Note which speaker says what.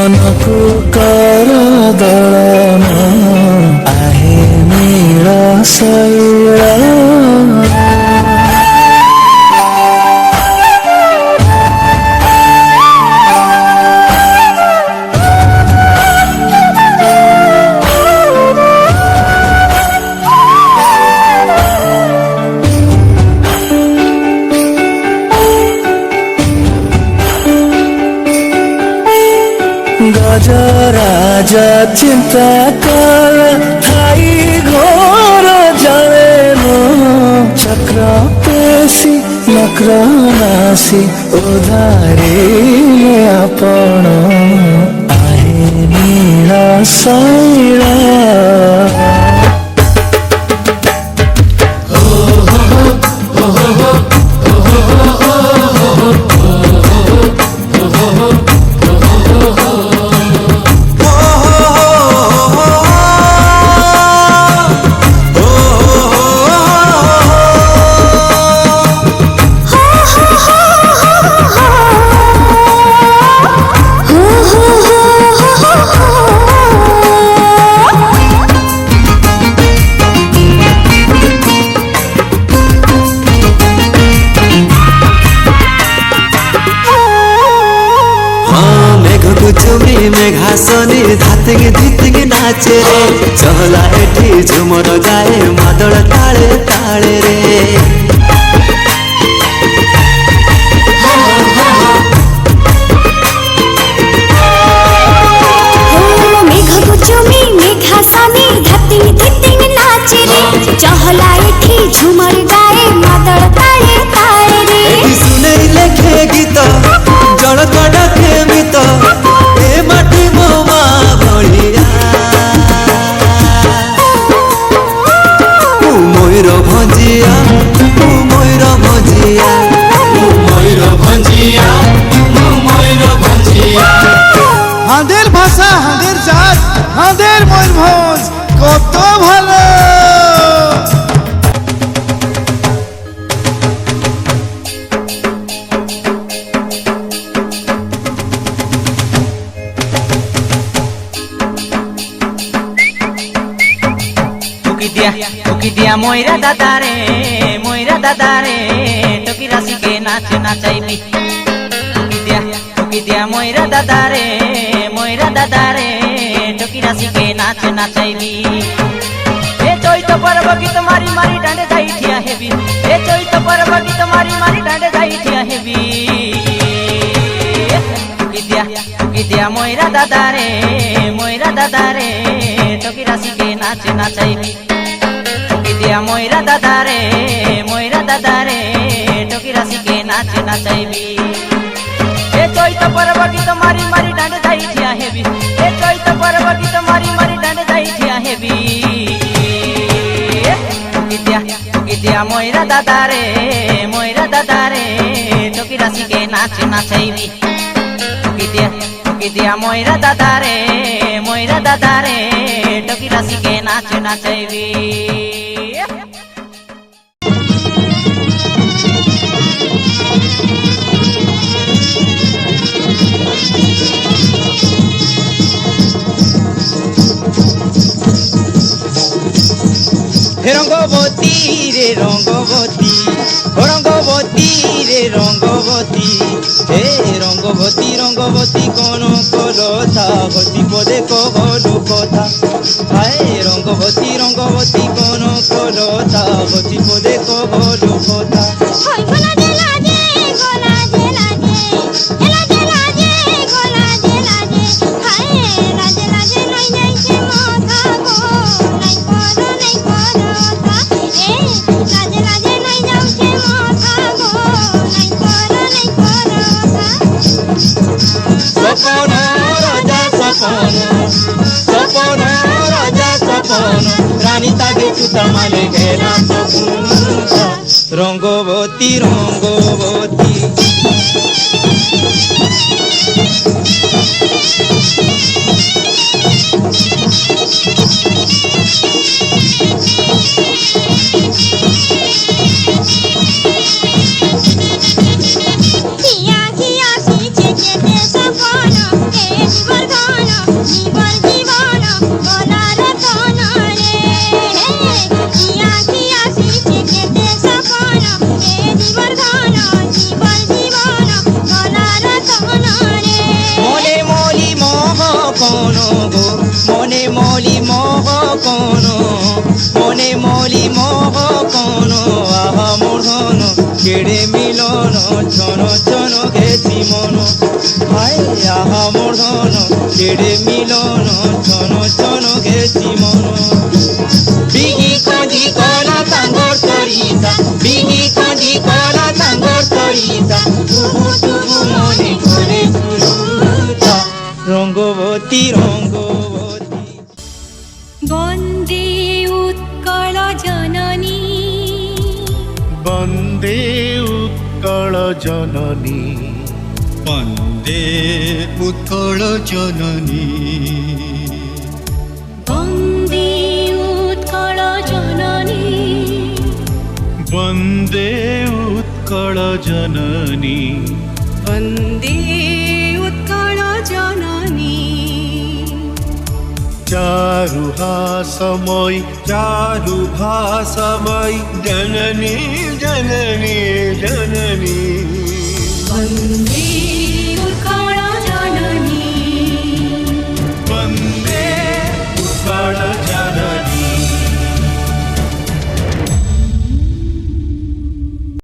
Speaker 1: मनकु कर दलन आहे नील शैल गजराज चिंता कर थाई घोर जाने चक्र पेशी नक्र नासी उधारी आपण आहे नील शैल
Speaker 2: मेघासनी धातिंग धितिंग नाचे रे चहला एठी झुमर गाए मादल ताळे ताळे रे
Speaker 3: मेघ चुमी मेघासनी धातिंग धितिंग नाचे रे चहला एठी झुमर गाए मादल ताळे ताळे रे
Speaker 2: एठी सुनै लेखे गीत जल कड़के मित ए माटी मोमा भलिया मयूर भंजिया मयूर भंजिया
Speaker 1: मयूर भंजिया मयूर भंजिया
Speaker 4: हांदेर भाषा हांदेर जात हांदेर मयूरभंज कत भालो
Speaker 5: टोकी दिया मोइरा दादा रे टोकी राशि के नाच नाचाइबी टोकी दिया मोइरा दादा रे टोकी राशि के नाच नाचाइबी ए चैत पर्व गीत मारी मारी डांडे जाई ठिया हेबी ए चैत पर्व गीत मारी मारी डांडे जाई ठिया हेबी टोकी दिया मोइरा दादा रे टोकी राशि के नाच नाचाइबी दिया मोइरा दादा रे टोकी राशि के नाच नाचाइबी ए चैत पर्व गीत मारी मारी डांडे जाई ठिया हेबी ए चैत पर्व गीत मारी मारी डांडे जाई ठिया हेबी टोकी दिया मोइरा दादा रे टोकी राशि के नाच नाचाइबी टोकी दिया मोइरा दादा रे टोकी राशि के नाच नाचाइबी
Speaker 6: रंगवती रे रंगवती रे रंगवती हे रंगवती कोन कलथा गति पदे कहलु कथा हाय रंगवती कोन कलथा गति पदे कहलु कथा सपन राजा सपन रानी तागे चुतमाले घेरा सपन रंगवती
Speaker 3: किया पीछे के सपन एक बार
Speaker 6: কেড়ে মিলন ছন ছন গেছি মন হায় আহা মোর ধন কেড়ে মিলন ছন ছন গেছি মন বিহি খঞ্জি কলা সাঙ্গর তরিতা বিহি খঞ্জি কলা সাঙ্গর তরিতা তুবু তুবু মনে করে সুরুতা রঙ্গবতী রঙ্গবতী
Speaker 3: বন্দে উৎকল জননী
Speaker 1: বন্দে উৎকল জননী বন্দে উৎকল জননী
Speaker 3: বন্দে উৎকল জননী
Speaker 1: বন্দে উৎকল জননী
Speaker 3: বন্দে উৎকল জননী
Speaker 1: চারুহাসময় চারুভাসময় জননী জননী জননী
Speaker 3: বন্দে